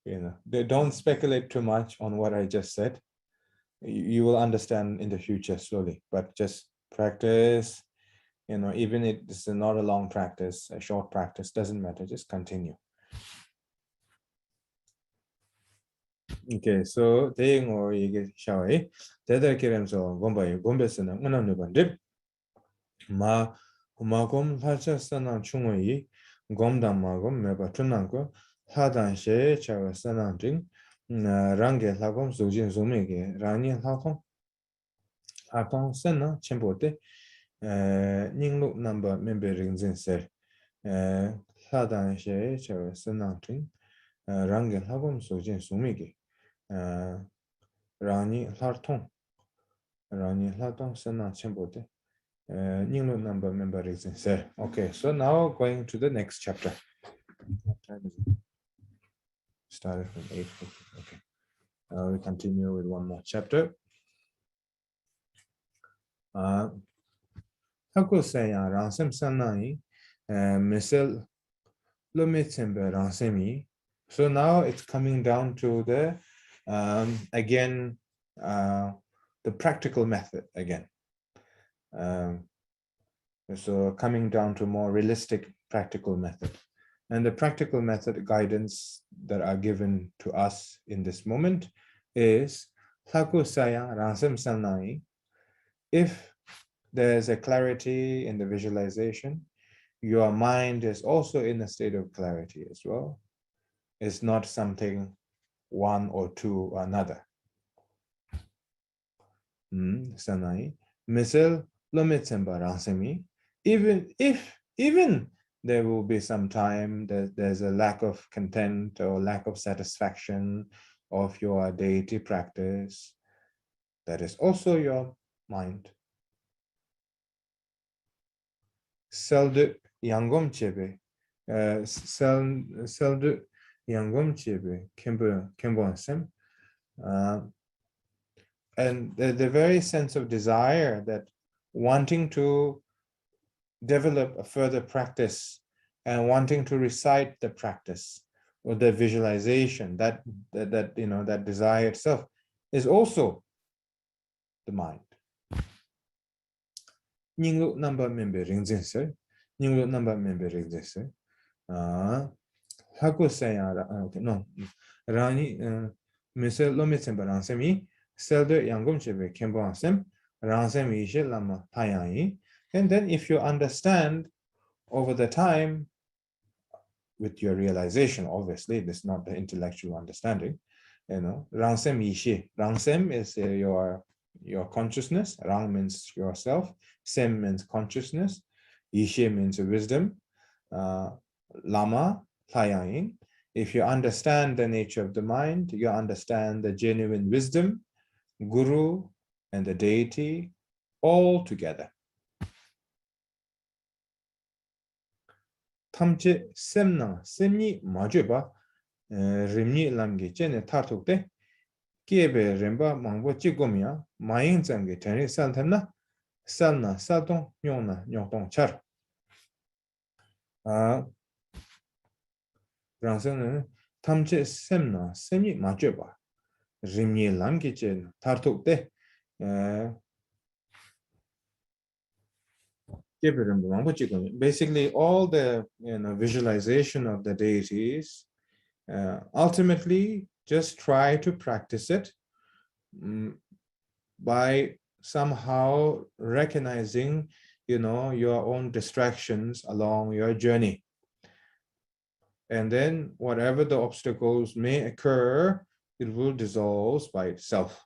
They don't speculate too much on what I just said. You will understand in the future slowly, but just practice. Even if it's not a long practice, a short practice, doesn't matter. Just continue. Okay, so 대응 or 이게 샤워이 대대기름서 곰바이 곰베스는 은하는 번집 마 마곰 하차스나 충의 곰담마곰 매바 춘난고 하단시 차와스나딩 랑게 하곰 소진 소메게 라니 하곰 하동 센나 첨보데 닝루 넘버 멤버링진세 하단시 차와스나딩 랑게 하곰 소진 소메게 Rani Hartong Sena Chembote Ninglu number member reason sir. Okay, so now going to the next chapter. What time is it? Started from 8. Okay. We continue with one more chapter. Haku Saya Ransem Sanai Misel Lumitzembe Ransemi. So now it's coming down to the again the practical method again. So coming down to more realistic practical method, and the practical method guidance that are given to us in this moment is Thakusaya Ransam Sanai. If there's a clarity in the visualization, your mind is also in a state of clarity as well. It's not something one or two or another. Sanai misel lomitsemba ransemi. Even there will be some time that there's a lack of content or lack of satisfaction of your deity practice, that is also your mind. Seldu yangom chebe, seldu yangom chebe kembo. And the very sense of desire that wanting to develop a further practice and wanting to recite the practice or the visualization, that desire itself is also the mind. Ninglu number member ringzinse, ninglu number member ringzinse. Haku sayara, okay, no, Rani misel lomitsemba ransemi. Selder yangum chebe kembo ansem ransem ishe lama tayangi. And then if you understand over the time with your realization, obviously this is not the intellectual understanding, ransem ishe. Ransem is your consciousness. Rang means yourself. Sem means consciousness. Ishe means wisdom. Lama tayangi. If you understand the nature of the mind, you understand the genuine wisdom, guru, and the deity all together. 탐지 셈나 셈니 마주봐 림니 람게 제네 타톡데 끼에베 렘바 망보 찌고미야 마잉장게 테니 산탐나 산나 사동 용나 용동 차 랑서는 탐지 셈나 셈니 마주봐 림니 람게 제 타톡데 basically all the visualization of the deities ultimately just try to practice it by somehow recognizing your own distractions along your journey, and then whatever the obstacles may occur, it will dissolve by itself.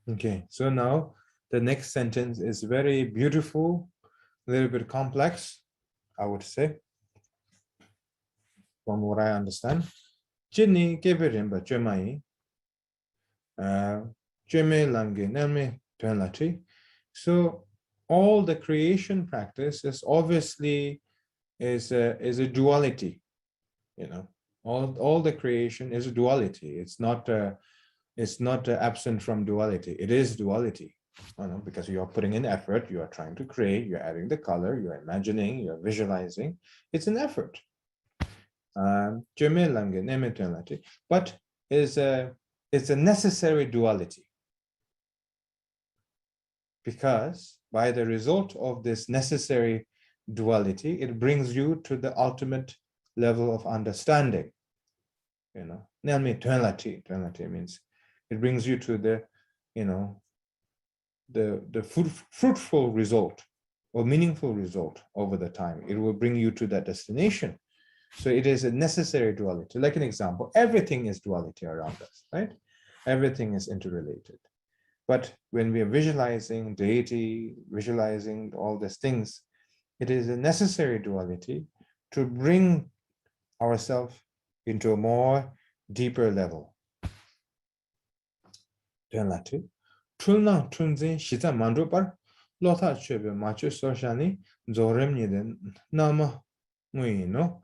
Okay, so now the next sentence is very beautiful, a little bit complex, I would say, from what I understand. Jinni keberimba chemai, cheme lange name penalty. So all the creation practice is obviously is a duality, all the creation is a duality. It's not absent from duality. It is duality, because you are putting in effort, you are trying to create, you're adding the color, you're imagining, you're visualizing. It's an effort. But it's a necessary duality, because by the result of this necessary duality, it brings you to the ultimate level of understanding. Duality means it brings you to the the fruitful result or meaningful result over the time. It will bring you to that destination. So it is a necessary duality. Like an example, everything is duality around us, right? Everything is interrelated. But when we are visualizing deity, visualizing all these things, it is a necessary duality to bring ourselves into a more deeper level. Duality. Tulna tunzin shita mandrupar lota chebe machu soshani zoremni den nama muino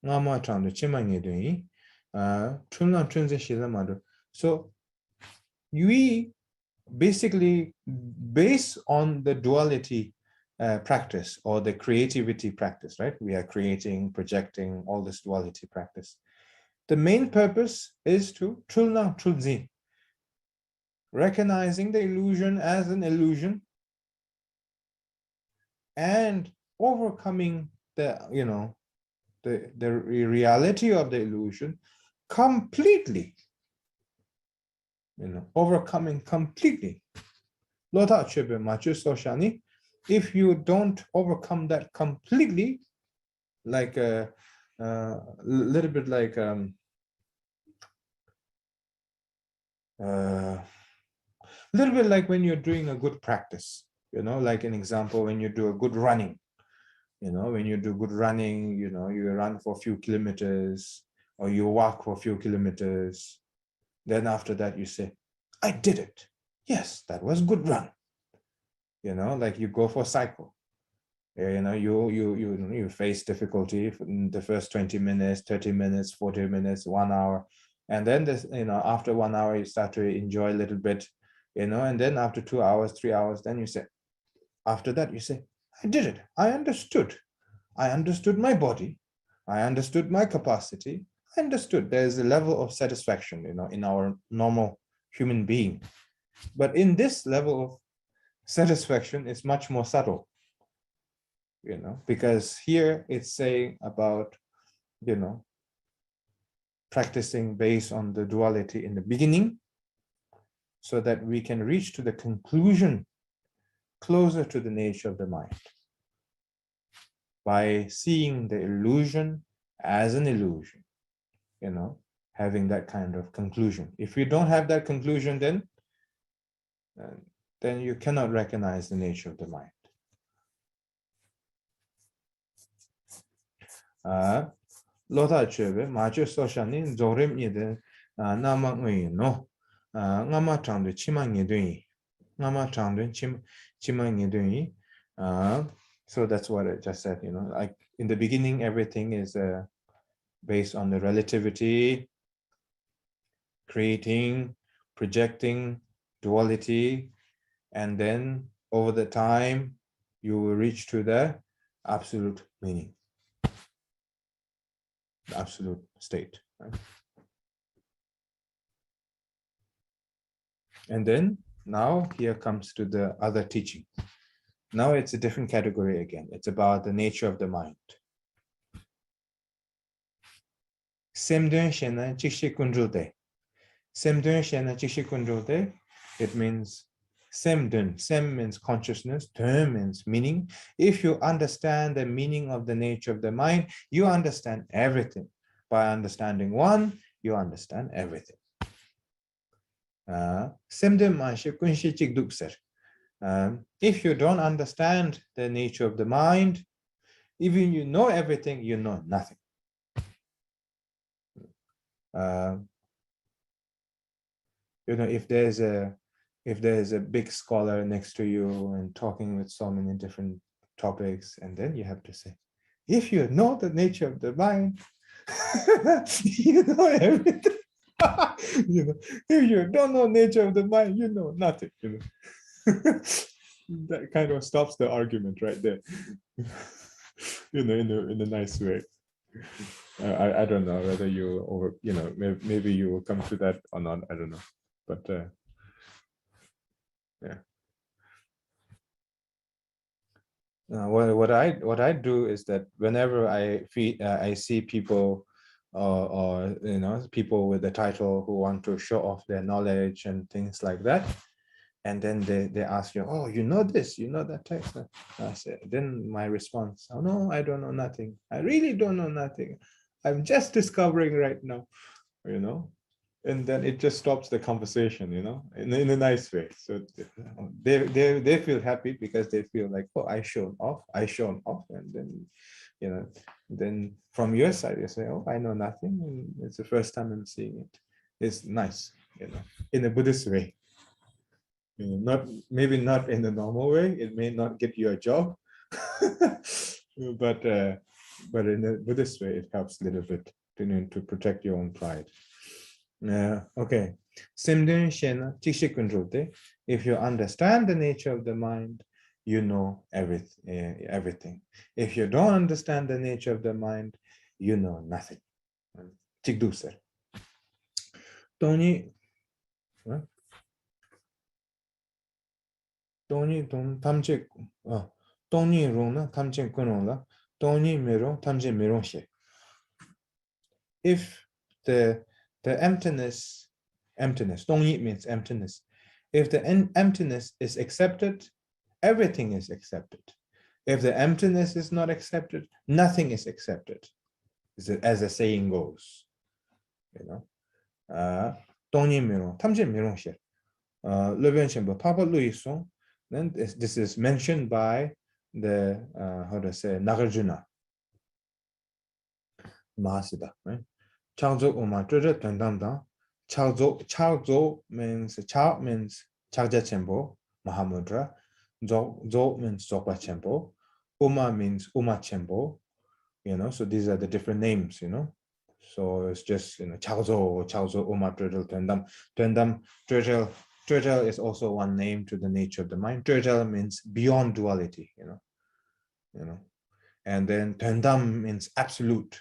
nama chandu chimangi dui tulna tunzin shita mandru. So we basically, based on the duality practice or the creativity practice, right? We are creating, projecting, all this duality practice. The main purpose is to tulna tulzi, recognizing the illusion as an illusion and overcoming the the reality of the illusion completely. Overcoming completely. If you don't overcome that completely, like a little bit like when you're doing a good practice, like an example, when you do a good running, when you do good running, you run for a few kilometers or you walk for a few kilometers. Then after that you say, I did it. Yes, that was good run. Like you go for a cycle. You face difficulty in the first 20 minutes, 30 minutes, 40 minutes, 1 hour. And then this, after 1 hour, you start to enjoy a little bit, and then after 2 hours, 3 hours, then you say, after that, you say, I did it. I understood. I understood my body. I understood my capacity. I understood. There's a level of satisfaction, in our normal human being. But in this level of satisfaction, it's much more subtle, because here it's saying about, practicing based on the duality in the beginning, so that we can reach to the conclusion closer to the nature of the mind. by seeing the illusion as an illusion, having that kind of conclusion. If you don't have that conclusion, then you cannot recognize the nature of the mind. Lota chebe macho soshani zorim yede nama ngui no ngama changde chima ngedui ngama changde chima ngedui. So that's what I just said, like in the beginning everything is based on the relativity, creating, projecting, duality, and then over the time you will reach to the absolute meaning, the absolute state, right? And then now here comes to the other teaching. Now it's a different category again. It's about the nature of the mind. Semdön shena chikshi kunjulde. Semdön shena chikshi kunjulde. It means semdön. Sem means consciousness. Dön means meaning. If you understand the meaning of the nature of the mind, you understand everything. By understanding one, you understand everything. Semdön manshi kunshi chikdukser. If you don't understand the nature of the mind, even you know everything, you know nothing. If there's a big scholar next to you and talking with so many different topics, and then you have to say, if you know the nature of the mind, you know everything. If you don't know nature of the mind, you know nothing. That kind of stops the argument right there. In a nice way. I don't know whether you or maybe you will come to that or not. I don't know, but yeah. What I do is that whenever I see people or people with the title who want to show off their knowledge and things like that, and then they ask you, oh, you know this, you know that text. I say, then my response, oh no, I don't know nothing. I really don't know nothing. I'm just discovering right now, and then it just stops the conversation, in a nice way. So they feel happy because they feel like, oh, I shown off, and then then from your side you say, oh, I know nothing, and it's the first time I'm seeing it. It's nice, in a Buddhist way. Maybe not in the normal way. It may not get you a job, but in a Buddhist way, it helps a little bit to protect your own pride. Okay. If you understand the nature of the mind, you know everything. If you don't understand the nature of the mind, you know nothing. Chikduser. Tony. Tony Don Tamche Tony Rona Tamchen Kunola, Tony Miro Tamje Miroshe. If the emptiness, Tony means emptiness. If the emptiness is accepted, everything is accepted. If the emptiness is not accepted, nothing is accepted, as the saying goes. Tony Miro Tamje Miroshe. Papa Luison. Then this is mentioned by the Nagarjuna Mahasiddha, right? Chagzo Uma Joja Tandamda. Chagzo means Chagja Chempo, Mahamudra. Zo means Zokpa Chempo. Uma means Uma Chempo. So these are the different names, So it's just Chagzo Uma Joja Tandam Joja is also one name to the nature of the mind. Joja means beyond duality, and then Tendam means absolute.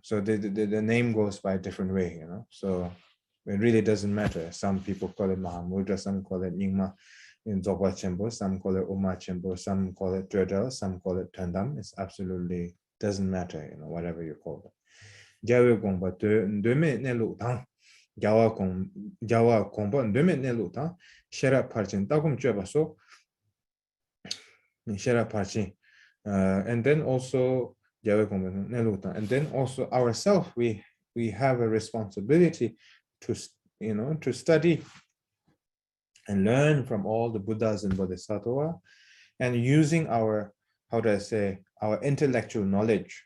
So the name goes by a different way, So it really doesn't matter. Some people call it Mahamudra, some call it Nyingma in Dzogwa Chempo, some call it Uma Chempo, some call it Joja, some call it Tendam. It's absolutely doesn't matter, whatever you call it. Jawe Gongba Deme Nelu Tang. Jawa Komba Deme Nelu Tang. Shera Parchin Tagum Chebaso. Shera Parchin. And then also and then also ourselves, we have a responsibility to to study and learn from all the Buddhas and Bodhisattvas, and using our, how do I say, our intellectual knowledge,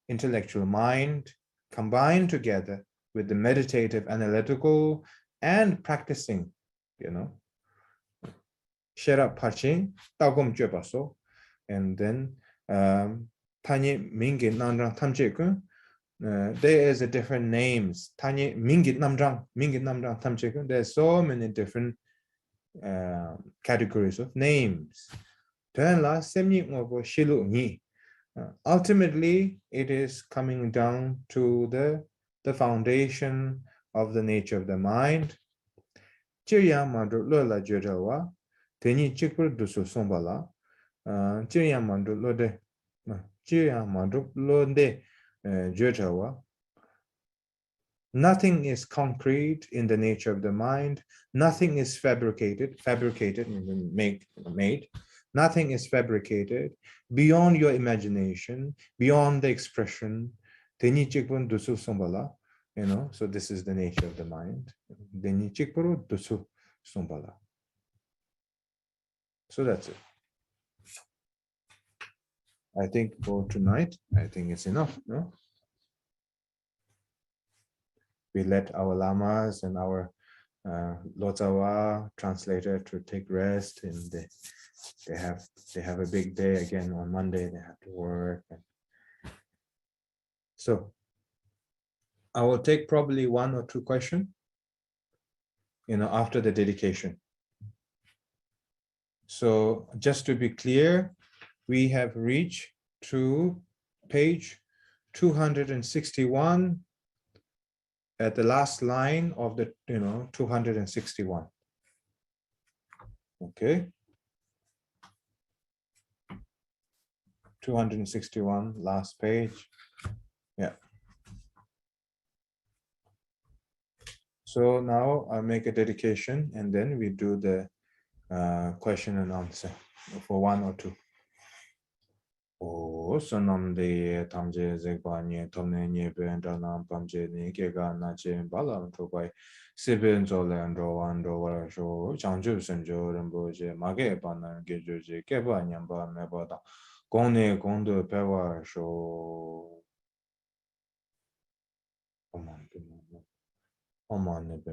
intellectual mind, combined together with the meditative, analytical, and practicing, share parching, tagum jebaso, and then tanya mingit nandrang tamchekun. There is a different names. Tanya mingit namdrang tamchekun. There's so many different categories of names. Ultimately, it is coming down to the foundation of the nature of the mind. Chirya mandu lola jirawa, teni chikpur dusu sombala, chirya mandu lode jirawa. Nothing is concrete in the nature of the mind. Nothing is fabricated made. Nothing is fabricated beyond your imagination, beyond the expression. So this is the nature of the mind. So that's it. I think for tonight, I think it's enough, no? We let our lamas and our Lotawa translator to take rest, and they have a big day again on Monday. They have to work. So I will take probably 1 or 2 questions, after the dedication. So just to be clear, we have reached to page 261 at the last line of the 261. Okay, 261, last page. Yeah. So now I make a dedication, and then we do the question and answer for 1 or 2. O sonam de tamje zegbanye tomne nye benda nam pamje ni kega na chen balam to bai seben zolen ro wan ro wa sho changju senjo rembo je mage banan ge jo je ke ba nyam ba me ba da gong ne gong de pe wa sho oman ne be